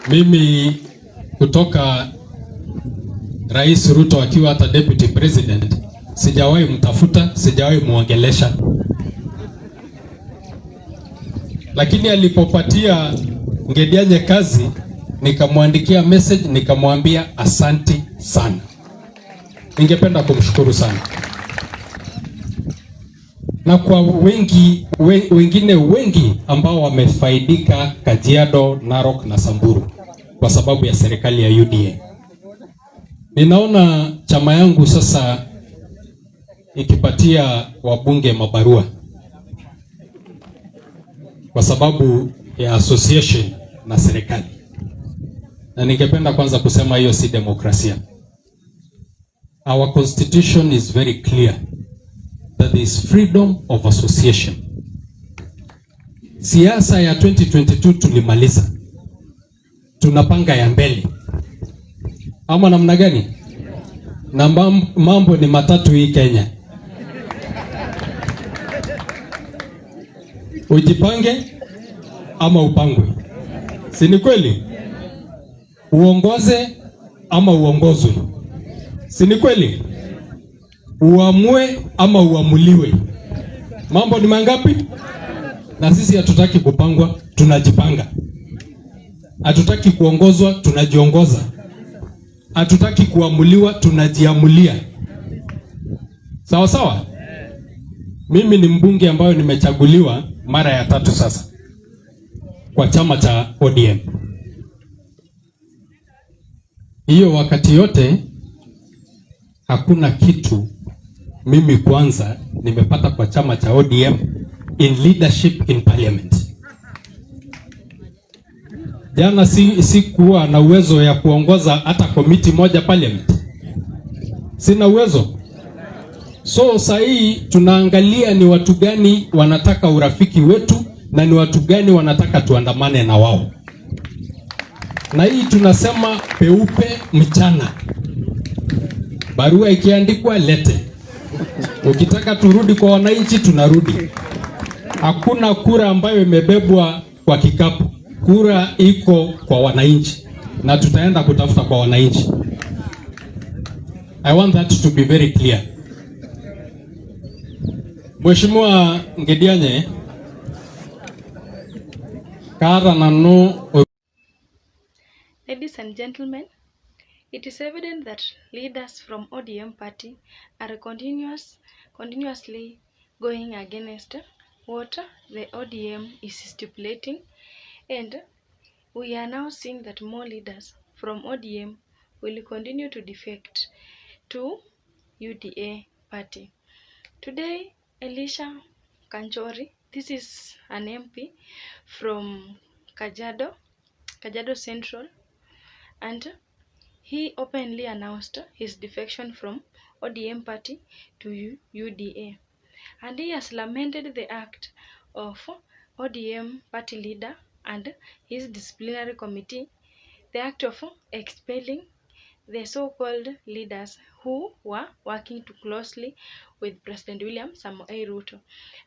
Mimi kutoka Rais Ruto akiwa hata deputy president sijawahi mtafuta, sijawahi muongelesha. Lakini alipopatia Ngedianye kazi nikamwandikia message nikamwambia asanti sana. Ningependa kumshukuru sana. Na kwa wengine wengi ambao wamefaidika Kajiado, Narok na Samburu kwa sababu ya serikali ya UDA. Ninaona chama yangu sasa ikipatia wabunge mabarua kwa sababu ya association na serikali. Na ningependa kwanza kusema hiyo si demokrasia. Our constitution is very clear that there is freedom of association. Siasa ya 2022 tulimaliza. Tunapanga ya mbele. Ama namna gani? Na mambo ni matatu hii Kenya. Ujipange ama upangwe. Si ni kweli? Uongoze ama uongozwe. Si ni kweli? Uamue ama uamuliwe. Mambo ni mangapi? Na sisi hatutaki kupangwa, tunajipanga. Hatutaki kuongozwa, tunajiongoza. Hatutaki kuamuliwa, tunajiamulia. Sawa sawa? Mimi ni mbunge ambayo nimechaguliwa mara ya 3 sasa kwa chama cha ODM. Hiyo wakati yote hakuna kitu mimi kwanza nimepata kwa chama cha ODM in leadership in parliament. Jana sikuwa na uwezo ya kuongoza hata komiti moja parliament. Sina uwezo. So sahii tunaangalia ni watu gani wanataka urafiki wetu na ni watu gani wanataka tuandamane na wao. Na hii tunasema peupe mchana. Barua ikiandikwa lete. Ukitaka turudi kwa wananchi tunarudi. Hakuna kura ambayo imebebwa kwa kikapu. Kura iko kwa wananchi na tutaenda kutafuta kwa wananchi. I want that to be very clear. Mheshimiwa Ngedianye kara nano. Ladies and gentlemen, it is evident that leaders from ODM party are continuously going against what the ODM is stipulating, and we are now seeing that more leaders from ODM will continue to defect to UDA party. Today, Elisha Kanchori, this is an MP from Kajiado Central, and he openly announced his defection from ODM party to UDA. And he has lamented the act of ODM party leader and his disciplinary committee, the act of expelling the so-called leaders who were working too closely with President William Samoei Ruto.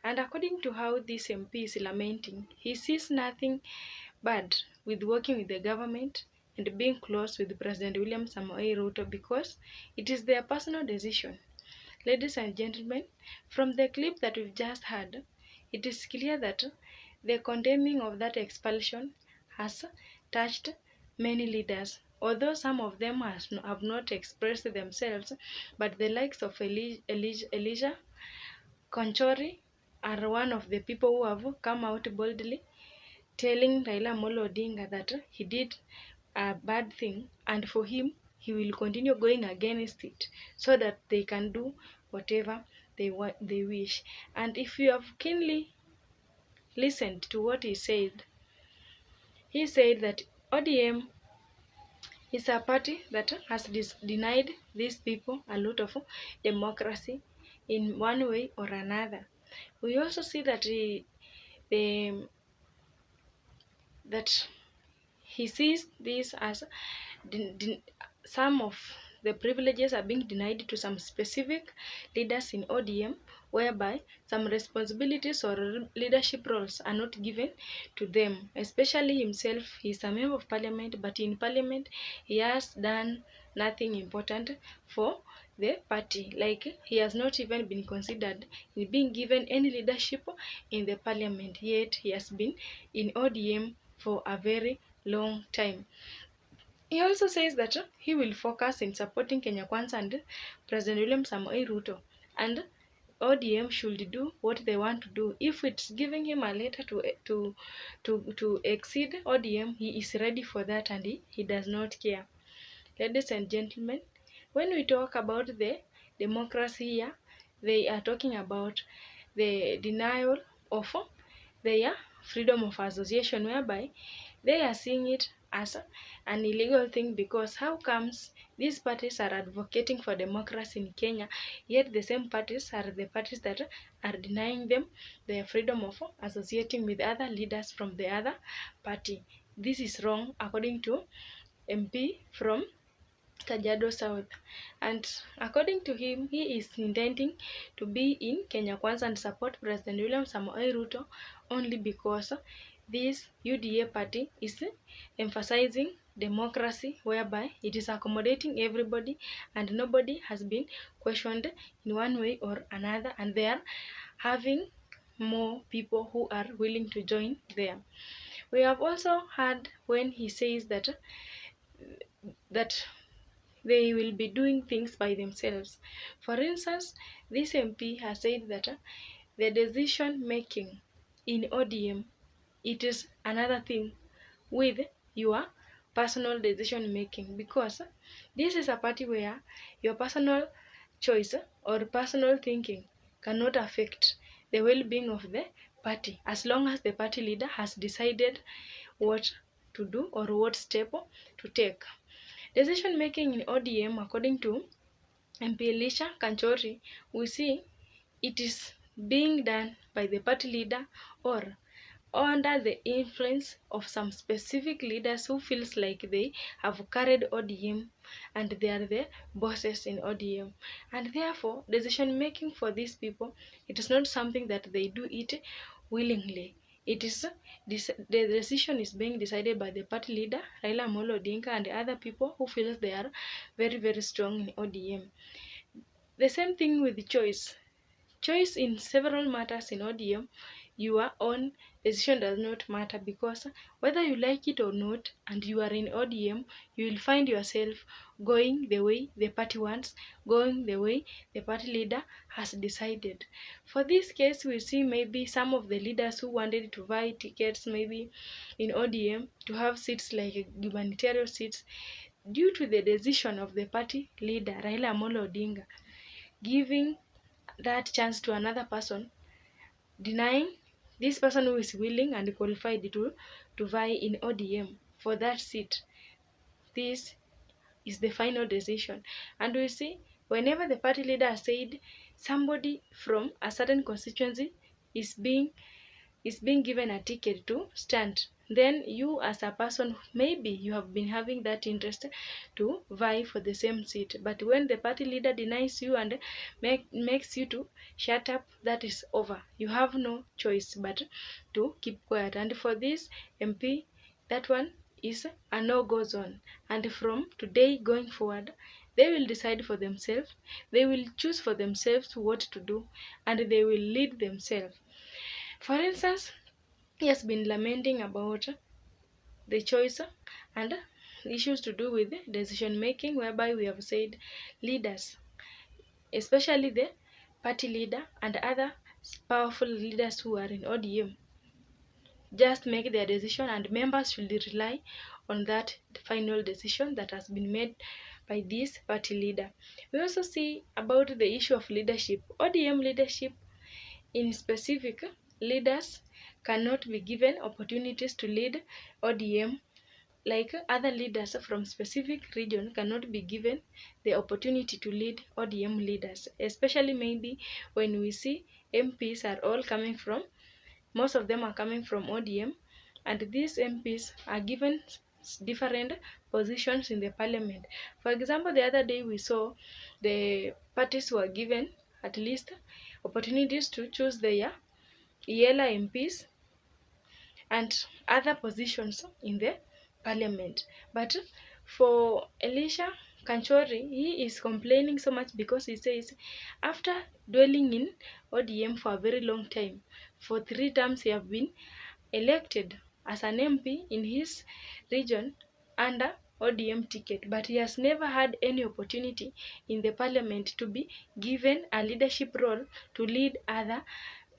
And according to how this MP is lamenting, he sees nothing bad with working with the government and being close with President William Samoei Ruto because it is their personal decision. Ladies and gentlemen, from the clip that we've just heard, it is clear that the condemning of that expulsion has touched many leaders, although some of them have not expressed themselves, but the likes of Elijah Kanchori are one of the people who have come out boldly telling Raila Odinga that he did a bad thing, and for him, he will continue going against it so that they can do whatever they wish. And if you have keenly listened to what he said that ODM is a party that has denied these people a lot of democracy in one way or another. We also see that that he sees this as some of the privileges are being denied to some specific leaders in ODM whereby some responsibilities or leadership roles are not given to them, especially himself. He is a member of parliament, but in parliament he has done nothing important for the party. Like, he has not even been considered in being given any leadership in the parliament, yet he has been in ODM for a very long time. He also says that he will focus in supporting Kenya Kwanza and President William Samoei Ruto, and ODM should do what they want to do. If it's giving him a letter to exceed ODM, he is ready for that, and he does not care. Ladies and gentlemen, when we talk about the democracy here, they are talking about the denial of their freedom of association, whereby they are seeing it as an illegal thing, because how comes these parties are advocating for democracy in Kenya, yet the same parties are the parties that are denying them their freedom of associating with other leaders from the other party. This is wrong, according to MP from Kajiado South. And according to him, he is intending to be in Kenya Kwanza and support President William Samoei Ruto only because this UDA party is emphasizing democracy, whereby it is accommodating everybody and nobody has been questioned in one way or another, and they are having more people who are willing to join there. We have also heard when he says that they will be doing things by themselves. For instance, this MP has said that the decision making in ODM, it is another thing with your personal decision making, because this is a party where your personal choice or personal thinking cannot affect the well-being of the party, as long as the party leader has decided what to do or what step to take. Decision making in ODM, according to MP Elisha Kanchori, we see it is being done by the party leader or under the influence of some specific leaders who feels like they have carried ODM and they are the bosses in ODM. And therefore, decision making for these people, it is not something that they do it willingly. It is the decision is being decided by the party leader Raila Odinga and other people who feel they are very, very strong in ODM. The same thing with choice. Choice in several matters in ODM, your own decision does not matter, because whether you like it or not and you are in ODM, you will find yourself going the way the party wants, going the way the party leader has decided. For this case, we see maybe some of the leaders who wanted to buy tickets maybe in ODM to have seats like gubernatorial seats, due to the decision of the party leader Raila Odinga giving that chance to another person, denying this person who is willing and qualified to vie in ODM for that seat. This is the final decision. And we see whenever the party leader has said somebody from a certain constituency is being given a ticket to stand, then you as a person, maybe you have been having that interest to vie for the same seat, but when the party leader denies you and makes you to shut up, that is over. You have no choice but to keep quiet. And for this MP, that one is a no-go zone, and from today going forward, they will decide for themselves, they will choose for themselves what to do, and they will lead themselves. For instance, he has been lamenting about the choice and issues to do with decision making, whereby we have said leaders, especially the party leader and other powerful leaders who are in ODM, just make their decision and members should rely on that final decision that has been made by this party leader. We also see about the issue of leadership. ODM leadership in specific, leaders cannot be given opportunities to lead ODM like other leaders from specific region cannot be given the opportunity to lead ODM leaders, especially maybe when we see MPs are all coming from, most of them are coming from ODM, and these MPs are given different positions in the parliament. For example, the other day we saw the parties were given at least opportunities to choose their yellow MPs and other positions in the parliament. But for Elisha Kanchori, he is complaining so much because he says after dwelling in ODM for a very long time, for 3 terms he have been elected as an MP in his region under ODM ticket, but he has never had any opportunity in the parliament to be given a leadership role to lead other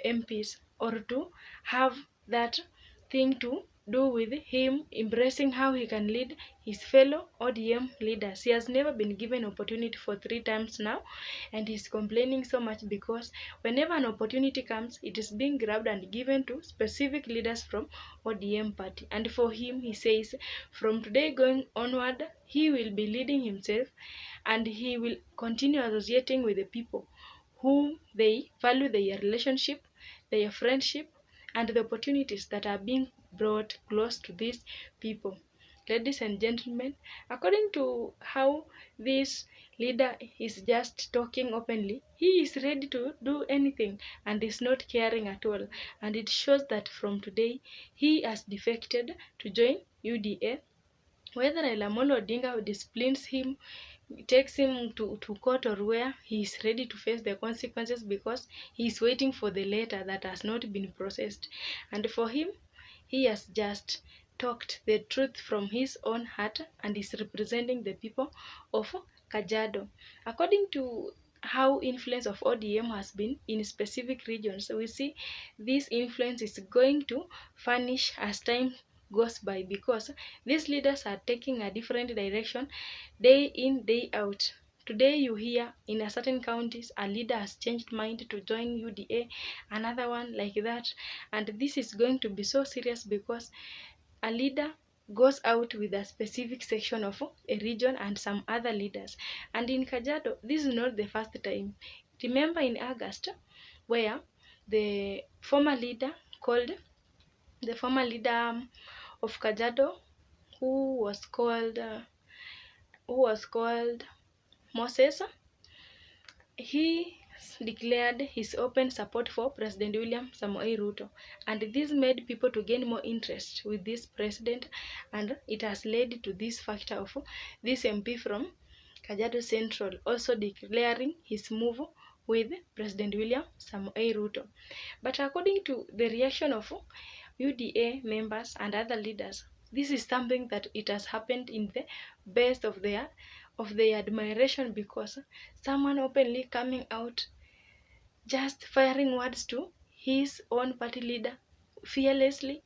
MPs or to have that thing to do with him embracing how he can lead his fellow ODM leaders. He has never been given opportunity for 3 times now, and he's complaining so much because whenever an opportunity comes, it is being grabbed and given to specific leaders from ODM party. And for him, he says from today going onward, he will be leading himself and he will continue associating with the people whom they value their relationship, their friendship, and the opportunities that are being brought close to these people. Ladies and gentlemen, according to how this leader is just talking openly, he is ready to do anything and is not caring at all. And it shows that from today, he has defected to join UDA. Whether Raila Odinga disciplines him, takes him to court or where, he is ready to face the consequences because he is waiting for the letter that has not been processed. And for him, he has just talked the truth from his own heart and is representing the people of Kajiado. According to how influence of ODM has been in specific regions, we see this influence is going to vanish as time goes by because these leaders are taking a different direction day in, day out. Today you hear in a certain counties a leader has changed mind to join UDA, another one like that, and this is going to be so serious because a leader goes out with a specific section of a region and some other leaders. And in Kajiado, this is not the first time. Remember in August, where the former leader of Kajiado, who was called Moses, he declared his open support for President William Samoei Ruto, and this made people to gain more interest with this president, and it has led to this factor of this MP from Kajiado Central also declaring his move with President William Samoei Ruto. But according to the reaction of UDA members and other leaders, this is something that it has happened in the best of their admiration because someone openly coming out just firing words to his own party leader fearlessly,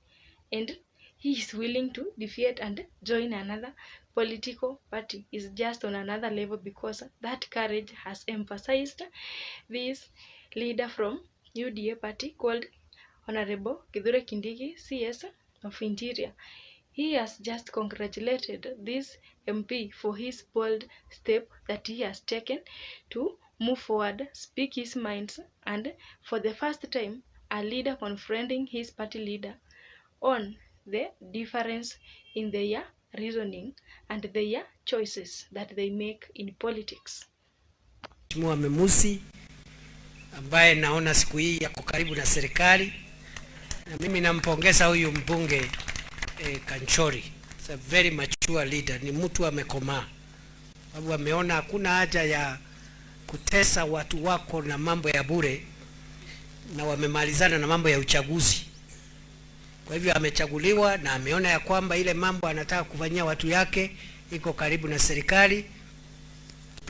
and he is willing to defeat and join another political party is just on another level because that courage has emphasized this leader from UDA party called Honorable Kithure Kindiki, CS of Interior. He has just congratulated this MP for his bold step that he has taken to move forward, speak his minds, and for the first time, a leader confronting his party leader on the difference in their reasoning and their choices that they make in politics. Mheshimiwa Mumesi ambaye naona siku hii yako karibu na serikali, na mimi nampongeza huyu mbunge Kanchori. It's a very mature leader, ni mtu amekomaa. Sababu ameona hakuna haja ya kutesa watu wako na mambo ya bure, na wamemalizana na mambo ya uchaguzi. Kwa hivyo amechaguliwa na ameona ya kwamba ile mambo anataka kufanyia watu yake iko karibu na serikali.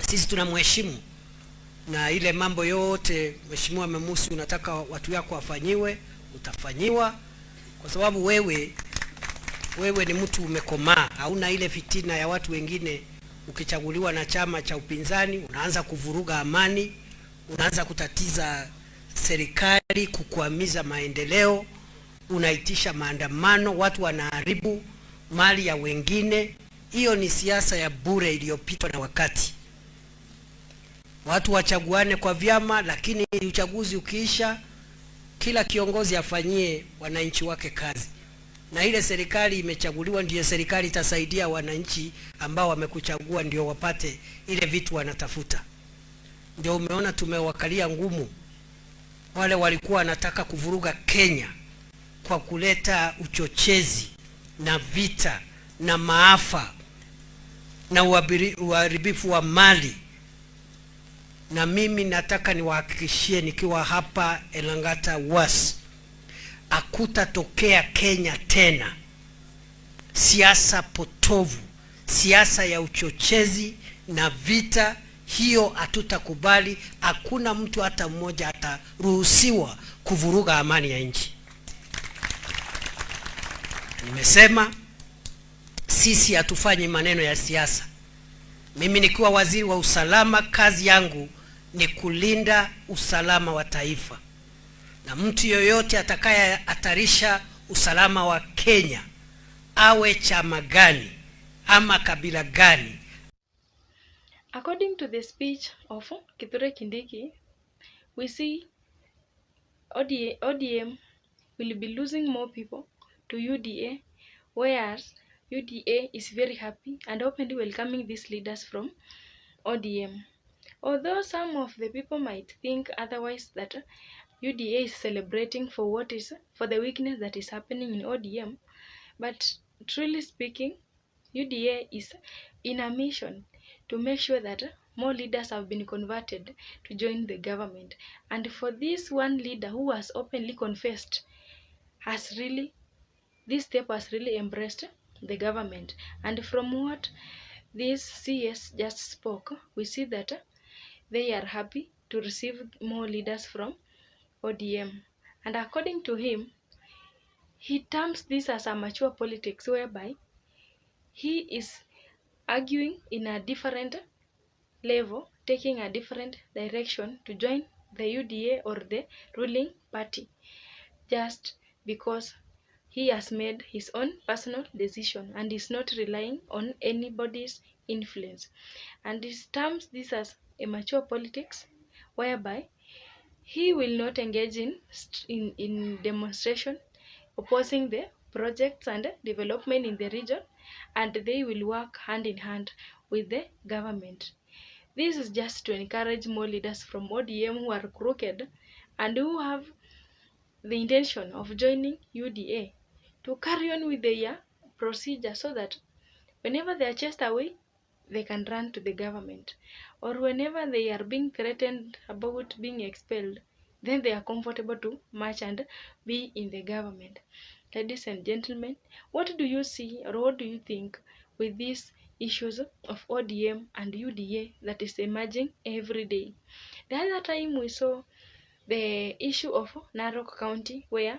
Sisi tunamheshimu, na ile mambo yote Mheshimiwa Mumesi unataka watu yako wafanyiwe, utafanyiwa, kwa sababu wewe ni mtu umekomaa, hauna ile fitina ya watu wengine. Ukichaguliwa na chama cha upinzani unaanza kuvuruga amani, unaanza kutatiza serikali, kukwamiza maendeleo, unaitisha maandamano, watu wanaharibu mali ya wengine. Hiyo ni siasa ya bure iliyopitwa na wakati. Watu wachaguane kwa vyama, lakini uchaguzi ukiisha kila kiongozi afanyie wananchi wake kazi. Na ile serikali imechaguliwa ndiyo serikali itasaidia wananchi ambao wamekuchagua ndio wapate ile vitu wanatafuta. Ndio umeona tumewakalia ngumu wale walikuwa wanataka kuvuruga Kenya kwa kuleta uchochezi na vita na maafa na uharibifu wa mali. Na mimi nataka niwahakikishie nikiwa hapa Elangata was, hakutatokea Kenya tena siasa potovu, siasa ya uchochezi na vita. Hiyo hatutakubali. Hakuna mtu hata mmoja ataruhusiwa kuvuruga amani ya nchi. Nimesema sisi hatufanyi maneno ya siasa. Mimi nikiwa waziri wa usalama, kazi yangu ni kulinda usalama wa taifa, na mtu yoyote atakaye hatarisha usalama wa Kenya, awe chama gani ama kabila gani. According to the speech of Kithure Kindiki, we see ODM will be losing more people to UDA, whereas UDA is very happy and openly welcoming these leaders from ODM. Although some of the people might think otherwise, that UDA is celebrating for the weakness that is happening in ODM, but truly speaking, UDA is in a mission to make sure that more leaders have been converted to join the government. And for this one leader who has openly confessed, this step has really embraced the government. And from what this CS just spoke, we see that they are happy to receive more leaders from ODM. And according to him, he terms this as a mature politics, whereby he is arguing in a different level, taking a different direction to join the UDA or the ruling party, just because he has made his own personal decision and is not relying on anybody's influence. And he terms this as a mature politics, whereby he will not engage in demonstration opposing the projects and development in the region, and they will work hand in hand with the government. This is just to encourage more leaders from ODM who are crooked and who have the intention of joining UDA to carry on with their procedure, so that whenever they are chased away, they can run to the government, or whenever they are being threatened about being expelled, then they are comfortable to march and be in the government. Ladies and gentlemen, what do you see, or what do you think with these issues of ODM and UDA that is emerging every day? The other time we saw the issue of Narok County, where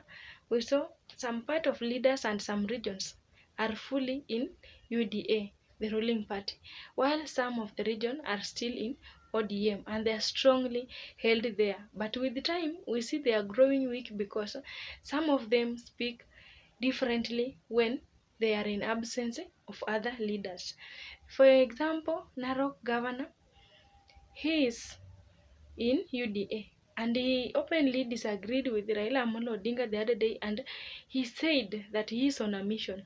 we saw some part of leaders and some regions are fully in UDA, the ruling party, while some of the region are still in ODM and they are strongly held there. But with the time, we see they are growing weak because some of them speak differently when they are in absence of other leaders. For example, Narok governor, he is in UDA and he openly disagreed with Raila Odinga the other day, and he said that he is on a mission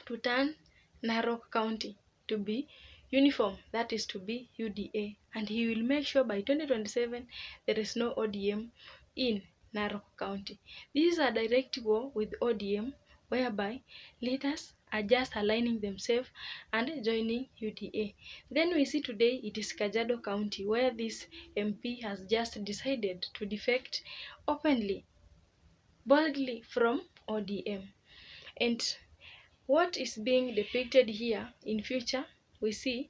to turn Narok County to be uniform, that is to be UDA, and he will make sure by 2027 there is no ODM in Narok County. This is a direct war with ODM, whereby leaders are just aligning themselves and joining UDA. Then we see today it is Kajiado County, where this MP has just decided to defect openly, boldly from ODM. And what is being depicted here in future, we see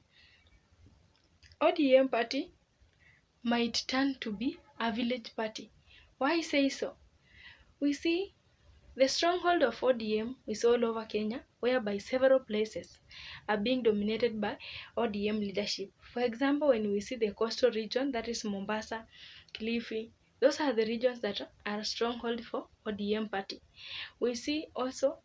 ODM party might turn to be a village party. Why say so? We see the stronghold of ODM is all over Kenya, whereby several places are being dominated by ODM leadership. For example, when we see the coastal region, that is Mombasa, Kilifi, those are the regions that are a stronghold for ODM party. We see also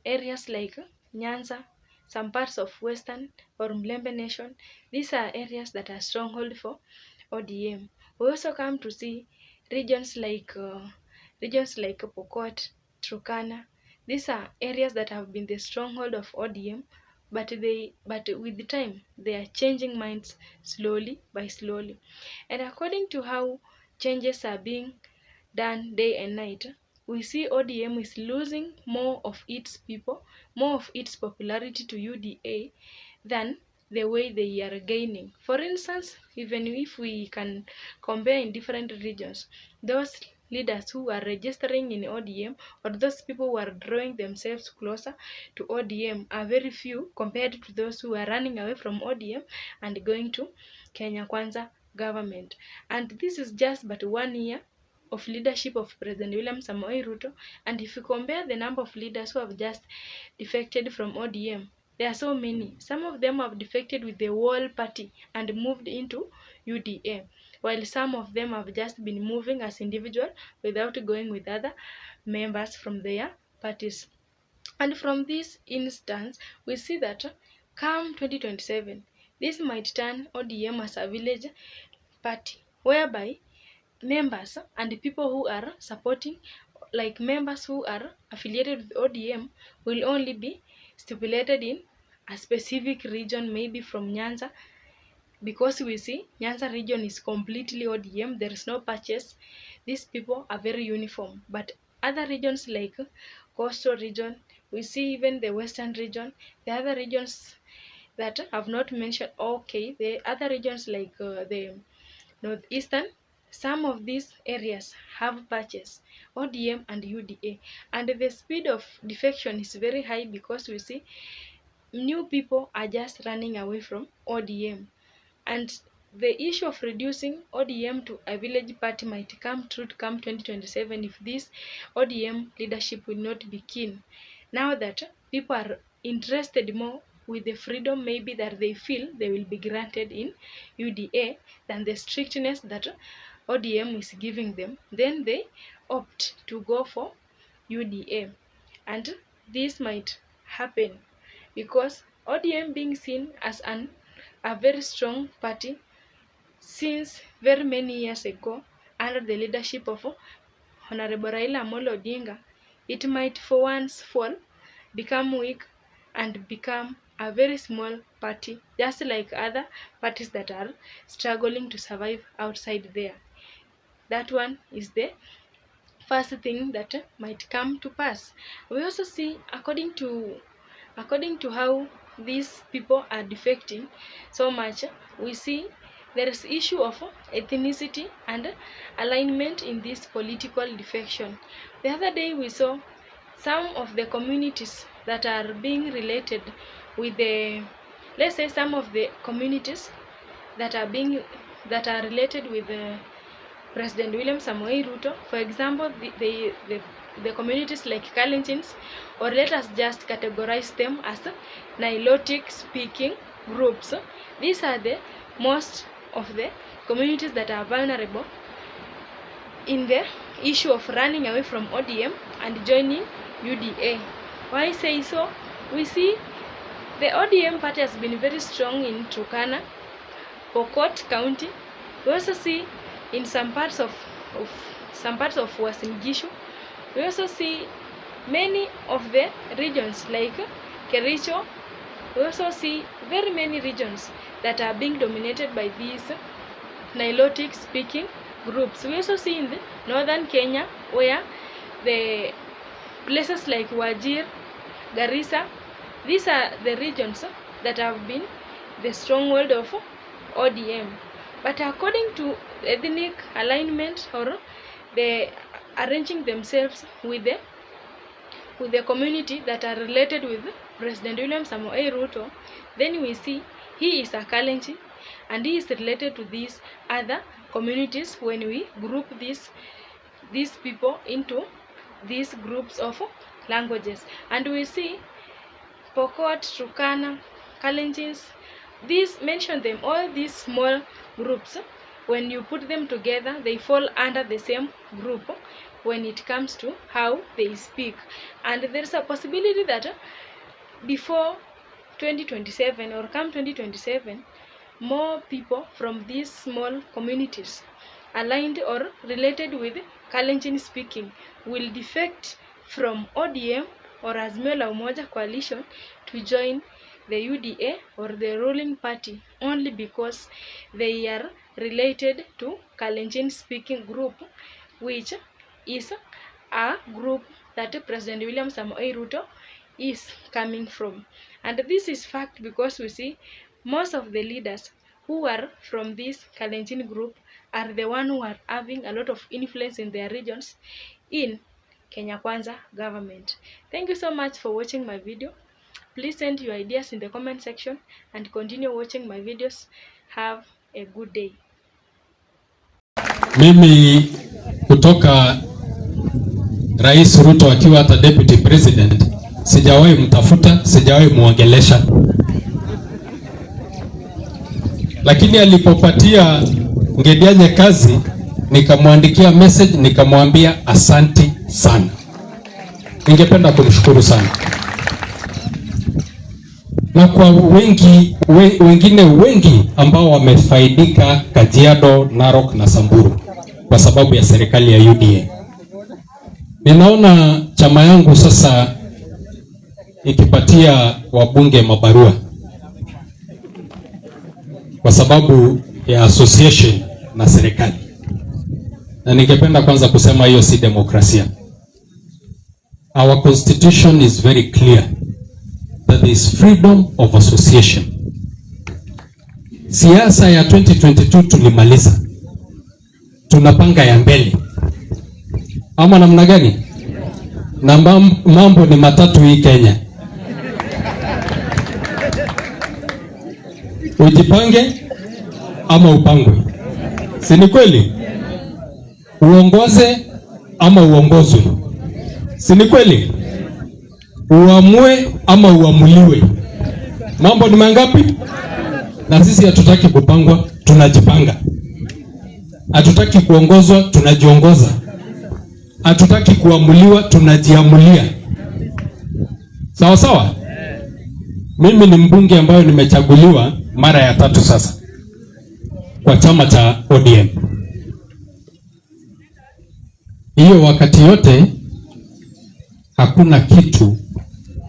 areas like Nyanza, some parts of Western or Mlembe Nation. These are areas that are stronghold for ODM. We also come to see regions like Pokot, Turkana. These are areas that have been the stronghold of ODM, but with the time they are changing minds slowly by slowly. And according to how changes are being done day and night, we see ODM is losing more of its people, more of its popularity to UDA than the way they are gaining. For instance, even if we can compare in different regions, those leaders who are registering in ODM, or those people who are drawing themselves closer to ODM, are very few compared to those who are running away from ODM and going to Kenya Kwanza government. And this is just but 1 year of leadership of President William Samoei Ruto, and if you compare the number of leaders who have just defected from ODM, there are so many. Some of them have defected with the whole party and moved into UDA, while some of them have just been moving as individual without going with other members from their parties. And from this instance, we see that come 2027, this might turn ODM as a village party, whereby members and people who are supporting, like members who are affiliated with ODM, will only be stipulated in a specific region, maybe from Nyanza, because we see Nyanza region is completely ODM, there is no patches. These people are very uniform. But other regions like coastal region, we see even the western region, the other regions that have not mentioned, okay, the other regions like the northeastern, some of these areas have patches, ODM and UDA, and the speed of defection is very high because we see new people are just running away from ODM. And the issue of reducing ODM to a village party might come true to come 2027 if this ODM leadership will not be keen. Now that people are interested more with the freedom maybe that they feel they will be granted in UDA than the strictness that ODM is giving them, then they opt to go for UDA. And this might happen because ODM being seen as a very strong party since very many years ago under the leadership of Honorable Raila Odinga, it might for once fall, become weak, and become a very small party, just like other parties that are struggling to survive outside there. That one is the first thing that might come to pass. We also see, according to how these people are defecting so much, we see there is issue of ethnicity and alignment in this political defection. The other day we saw some of the communities that are being related with the, let's say some of the communities that are related with President William Samoei Ruto, for example, the communities like Kalenjins, or let us just categorize them as Nilotic speaking groups. These are the most of the communities that are vulnerable in the issue of running away from ODM and joining UDA. Why I say so? We see the ODM party has been very strong in Turkana, Pokot County. We also see in some parts of Uasin Gishu. We also see many of the regions like Kericho. We also see very many regions that are being dominated by these Nilotic speaking groups. We also see in the northern Kenya where the places like Wajir, Garissa, these are the regions that have been the stronghold of ODM. But according to ethnic alignment, or the arranging themselves with the community that are related with President William Samoei Ruto, then we see he is a Kalenjin and he is related to these other communities when we group these people into these groups of languages. And we see Pokot, Turkana, Kalenjins, these mention them, all these small groups, when you put them together, they fall under the same group when it comes to how they speak. And there's a possibility that before 2027 or come 2027, more people from these small communities aligned or related with Kalenjin speaking will defect from ODM or Azimio la Umoja coalition to join the UDA or the ruling party only because they are related to Kalenjin speaking group, which is a group that President William Samoei Ruto is coming from. And this is fact because we see most of the leaders who are from this Kalenjin group are the one who are having a lot of influence in their regions in Kenya Kwanza government. Thank you so much for watching my video. Please send your ideas in the comment section and continue watching my videos. Have a good day. Mimi kutoka Rais Ruto akiwa hata deputy president sijawahi mtafuta, sijawahi muongelesha. Lakini alipopatia Ngedianye kazi nikamwandikia message nikamwambia asanti sana. Ningependa kumshukuru sana. Na kwa wengine wengi ambao wamefaidika Kajiado, Narok na Samburu kwa sababu ya serikali ya UDA. Ninaona chama yangu sasa ikipatia wabunge mabarua kwa sababu ya association na serikali. Na ningependa kwanza kusema hiyo si demokrasia. Our constitution is very clear that there is freedom of association. Siasa ya 2022 tulimaliza. Tunapanga ya mbele. Ama namna gani? Na mambo ni matatu hii Kenya. Ujipange ama upangwe. Si ni kweli? Uongoze ama uongozwe. Si ni kweli? Uamue ama uamuliwe. Mambo ni mangapi? Na sisi hatutaki kupangwa, tunajipanga. Hatutaki kuongozwa, tunajiongoza. Hatutaki kuamuliwa, tunajiamulia. Sawa sawa? Mimi ni mbunge ambayo nimechaguliwa mara ya 3 sasa kwa chama cha ODM. Hiyo wakati yote hakuna kitu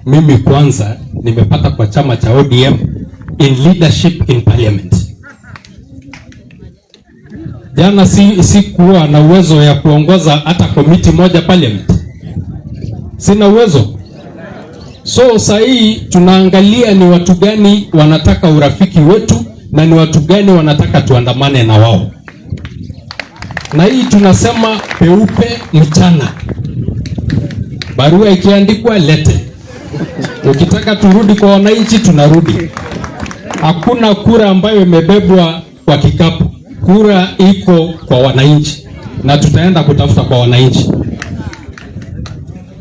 mimi kwanza nimepata kwa chama cha ODM in leadership in parliament. Jana sikuwa na uwezo ya kuongoza hata komiti moja parliament. Sina uwezo. So sahii tunaangalia ni watu gani wanataka urafiki wetu na ni watu gani wanataka tuandamane na wao. Na hii tunasema peupe mchana. Barua ikiandikwa lete. Ukitaka turudi kwa wananchi tunarudi. Hakuna kura ambayo imebebwa kwa kikapu. Kura iko kwa wananchi na tutaenda kutafuta kwa wananchi.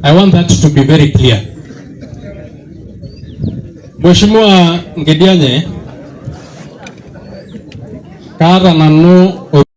I want that to be very clear. Mheshimiwa Ngedianye kara nanu